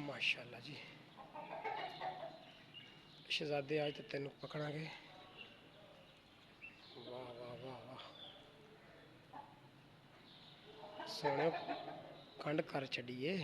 माशाल्लाह जी, शहजादे आज तो तेन पकड़ा गए। वाह वाह वाह वाह, सोने कंड कर छड़िए।